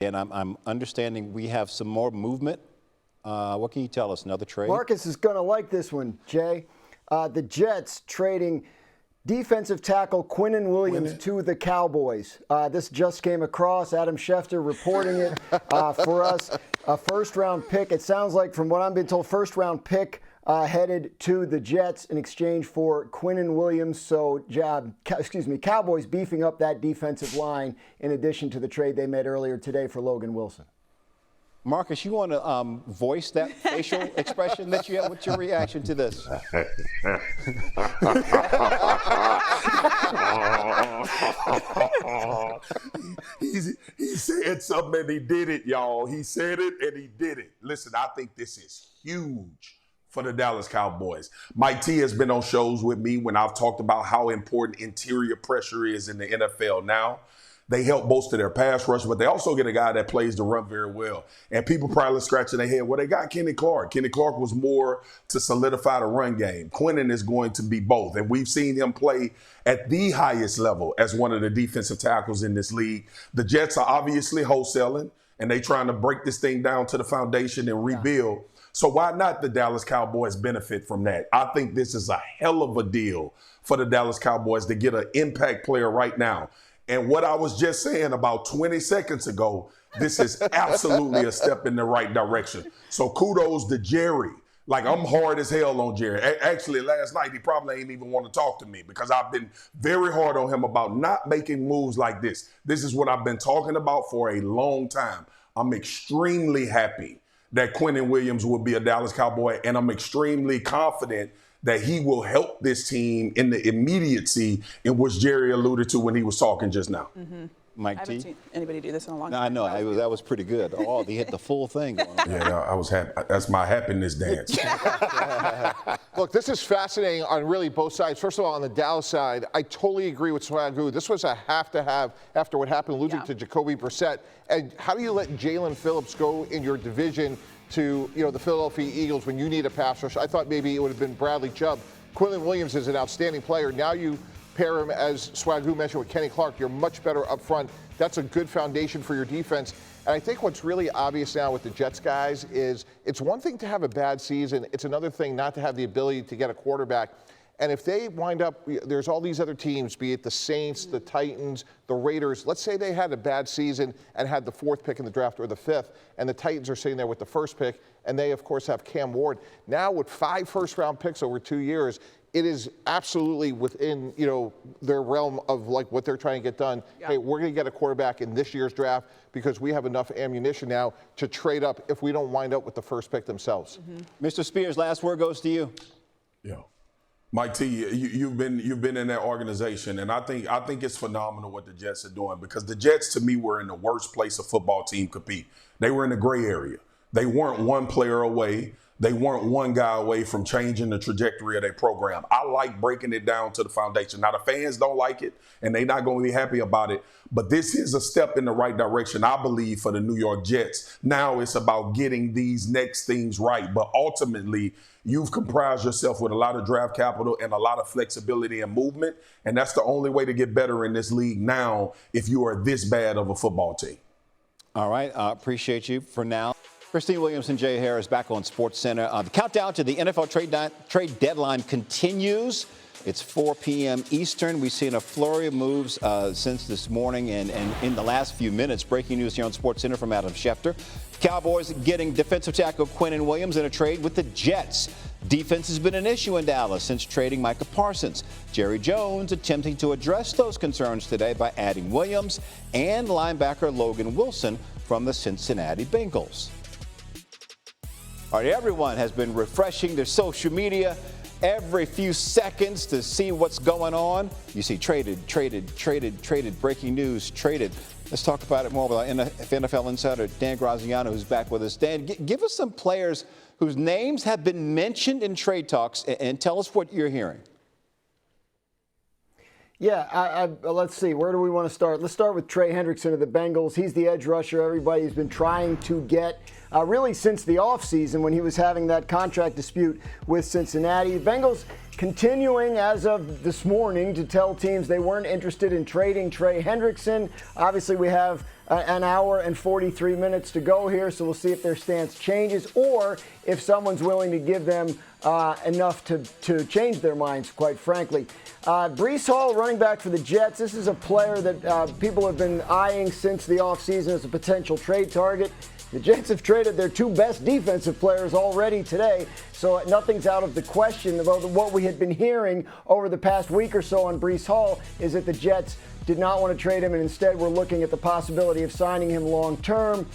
And I'm understanding we have some more movement. What can you tell us? Another trade? Marcus is going to like this one, Jay. The Jets trading defensive tackle Quinnen Williams to the Cowboys. This just came across. Adam Schefter reporting it for us. A first-round pick. It sounds like, from what I've been told, first-round pick headed to the Jets in exchange for Quinnen Williams. So, Cowboys beefing up that defensive line in addition to the trade they made earlier today for Logan Wilson. Marcus, you want to voice that facial expression that you have? What's your reaction to this? He said something and he did it, y'all. He said it and he did it. Listen, I think this is huge for the Dallas Cowboys. Mike T has been on shows with me when I've talked about how important interior pressure is in the NFL now. They help bolster their pass rush, but they also get a guy that plays the run very well. And people probably scratching their head, well, they got Kenny Clark. Kenny Clark was more to solidify the run game. Quinnen is going to be both. And we've seen him play at the highest level as one of the defensive tackles in this league. The Jets are obviously wholesaling, and they trying to break this thing down to the foundation and rebuild. Yeah. So why not the Dallas Cowboys benefit from that? I think this is a hell of a deal for the Dallas Cowboys to get an impact player right now. And what I was just saying about 20 seconds ago, this is absolutely a step in the right direction. So kudos to Jerry. Like, I'm hard as hell on Jerry. Actually, last night, he probably ain't even want to talk to me because I've been very hard on him about not making moves like this. This is what I've been talking about for a long time. I'm extremely happy that Quinnen Williams will be a Dallas Cowboy, and I'm extremely confident that he will help this team in the immediacy in which Jerry alluded to when he was talking just now. Mm-hmm. Mike I haven't T? seen anybody do this in a long No, time. I know. That was pretty good. Oh, he hit the full thing going on. Yeah, I was happy. That's my happiness dance. Look, this is fascinating on really both sides. First of all, on the Dallas side, I totally agree with Swagoo. This was a have-to-have after what happened losing to Jacoby Brissett. And how do you let Jalen Phillips go in your division to, the Philadelphia Eagles when you need a pass rush? I thought maybe it would have been Bradley Chubb. Quinnen Williams is an outstanding player. Now you pair him, as Swagoo mentioned, with Kenny Clark. You're much better up front. That's a good foundation for your defense. And I think what's really obvious now with the Jets guys is it's one thing to have a bad season. It's another thing not to have the ability to get a quarterback. And if they wind up, there's all these other teams, be it the Saints, the Titans, the Raiders. Let's say they had a bad season and had the 4th pick in the draft or the 5th, and the Titans are sitting there with the 1st pick, and they, of course, have Cam Ward. Now with 5 first-round picks over 2 years, it is absolutely within, their realm of like what they're trying to get done. Yeah. Hey, we're going to get a quarterback in this year's draft because we have enough ammunition now to trade up if we don't wind up with the 1st pick themselves. Mm-hmm. Mr. Spears, last word goes to you. Yeah. Mike T, you've been in that organization, and I think it's phenomenal what the Jets are doing, because the Jets, to me, were in the worst place a football team could be. They were in the gray area. They weren't one player away. They weren't one guy away from changing the trajectory of their program. I like breaking it down to the foundation. Now, the fans don't like it, and they're not going to be happy about it, but this is a step in the right direction, I believe, for the New York Jets. Now it's about getting these next things right, but ultimately, you've comprised yourself with a lot of draft capital and a lot of flexibility and movement, and that's the only way to get better in this league now if you are this bad of a football team. All right, appreciate you for now. Christine Williams and Jay Harris back on SportsCenter. The countdown to the NFL trade deadline continues. It's 4 p.m. Eastern. We've seen a flurry of moves since this morning and in the last few minutes. Breaking news here on SportsCenter from Adam Schefter. Cowboys getting defensive tackle Quinnen Williams in a trade with the Jets. Defense has been an issue in Dallas since trading Micah Parsons. Jerry Jones attempting to address those concerns today by adding Williams and linebacker Logan Wilson from the Cincinnati Bengals. All right, everyone has been refreshing their social media every few seconds to see what's going on. You see traded, breaking news, traded. Let's talk about it more with our NFL insider, Dan Graziano, who's back with us. Dan, give us some players whose names have been mentioned in trade talks and tell us what you're hearing. Yeah, let's see. Where do we want to start? Let's start with Trey Hendrickson of the Bengals. He's the edge rusher everybody's been trying to get really since the offseason when he was having that contract dispute with Cincinnati. The Bengals continuing as of this morning to tell teams they weren't interested in trading Trey Hendrickson. Obviously, we have an hour and 43 minutes to go here, so we'll see if their stance changes or if someone's willing to give them enough to change their minds, quite frankly. Breece Hall, running back for the Jets. This is a player that people have been eyeing since the offseason as a potential trade target. The Jets have traded their two best defensive players already today, so nothing's out of the question. About what we had been hearing over the past week or so on Breece Hall is that the Jets did not want to trade him and instead were looking at the possibility of signing him long term.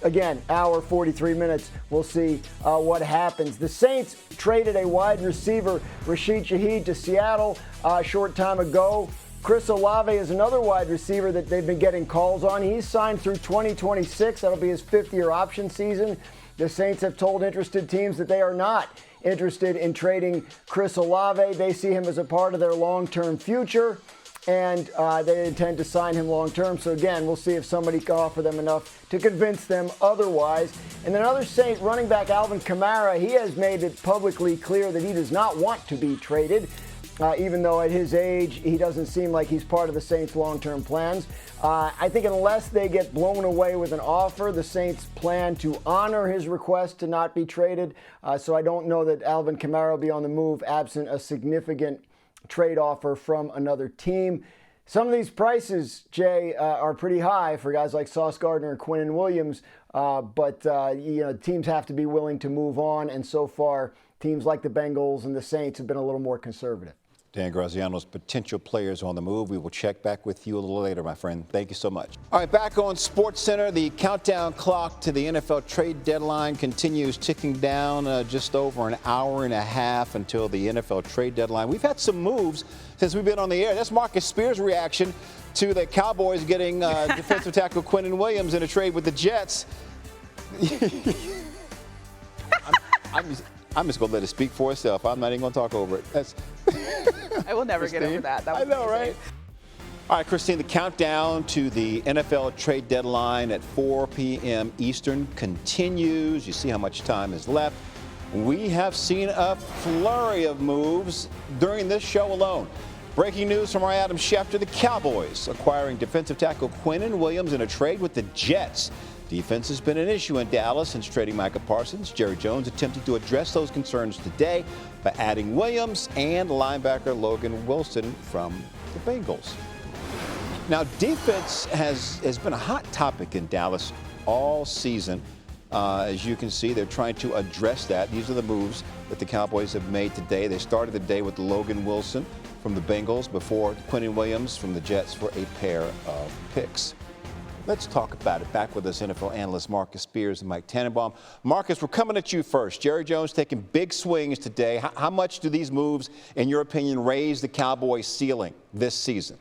Again, hour, 43 minutes. We'll see what happens. The Saints traded a wide receiver, Rashid Shaheed, to Seattle a short time ago. Chris Olave is another wide receiver that they've been getting calls on. He's signed through 2026. That'll be his fifth-year option season. The Saints have told interested teams that they are not interested in trading Chris Olave. They see him as a part of their long-term future, and they intend to sign him long-term. So, again, we'll see if somebody can offer them enough to convince them otherwise. And then another Saint running back, Alvin Kamara, he has made it publicly clear that he does not want to be traded. Even though at his age, he doesn't seem like he's part of the Saints' long-term plans. I think unless they get blown away with an offer, the Saints plan to honor his request to not be traded. So I don't know that Alvin Kamara will be on the move absent a significant trade offer from another team. Some of these prices, Jay, are pretty high for guys like Sauce Gardner and Quinnen Williams, but teams have to be willing to move on, and so far, teams like the Bengals and the Saints have been a little more conservative. Dan Graziano's potential players on the move. We will check back with you a little later, my friend. Thank you so much. All right, back on SportsCenter, the countdown clock to the NFL trade deadline continues ticking down just over an hour and a half until the NFL trade deadline. We've had some moves since we've been on the air. That's Marcus Spears' reaction to the Cowboys getting defensive tackle Quinnen Williams in a trade with the Jets. I'm just going to let it speak for itself. I'm not even going to talk over it. I will never get over that. That was I know, amazing. right? All right, Christine, the countdown to the NFL trade deadline at 4 p.m. Eastern continues. You see how much time is left. We have seen a flurry of moves during this show alone. Breaking news from our Adam Schefter, the Cowboys acquiring defensive tackle Quinnen Williams in a trade with the Jets. Defense has been an issue in Dallas since trading Micah Parsons. Jerry Jones attempting to address those concerns today by adding Williams and linebacker Logan Wilson from the Bengals. Now, defense has been a hot topic in Dallas all season. As you can see, they're trying to address that. These are the moves that the Cowboys have made today. They started the day with Logan Wilson from the Bengals before Quinnen Williams from the Jets for a pair of picks. Let's talk about it. Back with us, NFL analyst Marcus Spears and Mike Tannenbaum. Marcus, we're coming at you first. Jerry Jones taking big swings today. How much do these moves, in your opinion, raise the Cowboys' ceiling this season?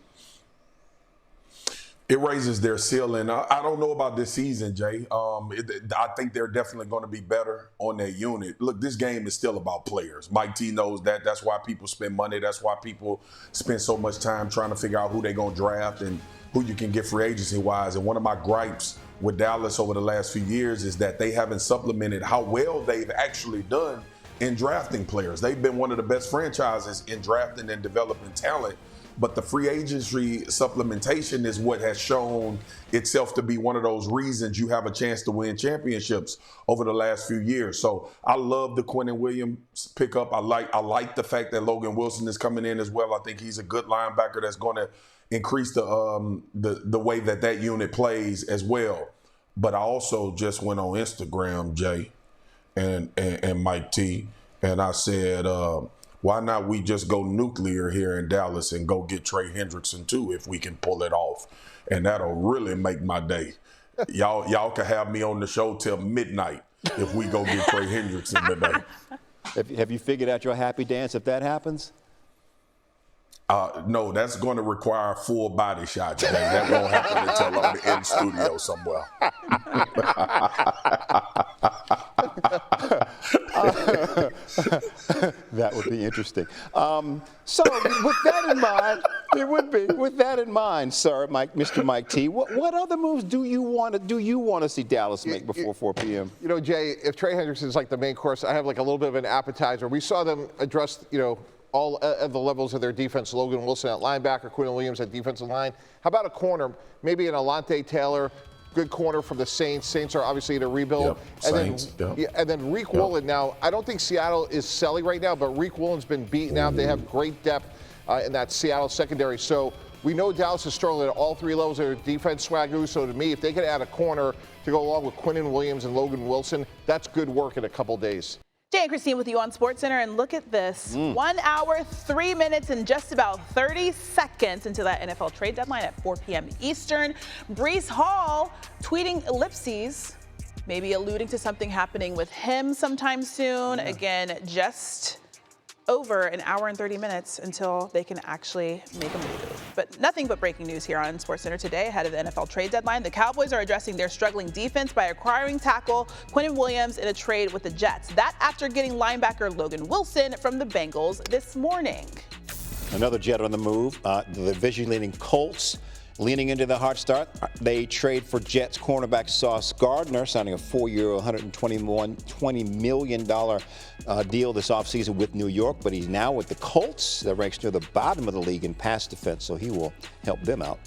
It raises their ceiling. I don't know about this season, Jay. I think they're definitely going to be better on their unit. Look, this game is still about players. Mike T knows that. That's why people spend money. That's why people spend so much time trying to figure out who they're going to draft and who you can get free agency-wise. And one of my gripes with Dallas over the last few years is that they haven't supplemented how well they've actually done in drafting players. They've been one of the best franchises in drafting and developing talent. But the free agency supplementation is what has shown itself to be one of those reasons you have a chance to win championships over the last few years. So I love the Quinnen Williams pickup. I like the fact that Logan Wilson is coming in as well. I think he's a good linebacker that's going to increase the way that unit plays as well. But I also just went on Instagram, Jay, and Mike T, and I said, why not we just go nuclear here in Dallas and go get Trey Hendrickson too if we can pull it off, and that'll really make my day. Y'all can have me on the show till midnight if we go get Trey Hendrickson today. Have you figured out your happy dance if that happens? No, that's going to require a full body shot today. That won't happen until I'm in studio somewhere. That would be interesting. So with that in mind, it would be. With that in mind, sir, Mr. Mike T, what other moves do you want to see Dallas make before 4 p.m.? You know, Jay, if Trey Hendrickson is like the main course, I have like a little bit of an appetizer. We saw them address, all of the levels of their defense. Logan Wilson at linebacker, Quinnen Williams at defensive line. How about a corner? Maybe an Alante Taylor, good corner from the Saints. Saints are obviously in a rebuild. And then Reek Woolen. Now, I don't think Seattle is selling right now, but Reek Woolen's been beaten out. They have great depth in that Seattle secondary. So we know Dallas is struggling at all three levels of their defense, Swagoo. So to me, if they could add a corner to go along with Quinnen Williams and Logan Wilson, that's good work in a couple days. Jay and Christine with you on SportsCenter, and look at this. 1 hour, 3 minutes, and just about 30 seconds into that NFL trade deadline at 4 p.m. Eastern. Breece Hall tweeting ellipses, maybe alluding to something happening with him sometime soon. Yeah. Again, just over an hour and 30 minutes until they can actually make a move. But nothing but breaking news here on SportsCenter today ahead of the NFL trade deadline. The Cowboys are addressing their struggling defense by acquiring tackle Quinnen Williams in a trade with the Jets. That after getting linebacker Logan Wilson from the Bengals this morning. Another Jet on the move. The division-leading Colts leaning into the hot start. They trade for Jets cornerback Sauce Gardner, signing a 4-year, $120 million deal this offseason with New York. But he's now with the Colts. That ranks near the bottom of the league in pass defense, so he will help them out.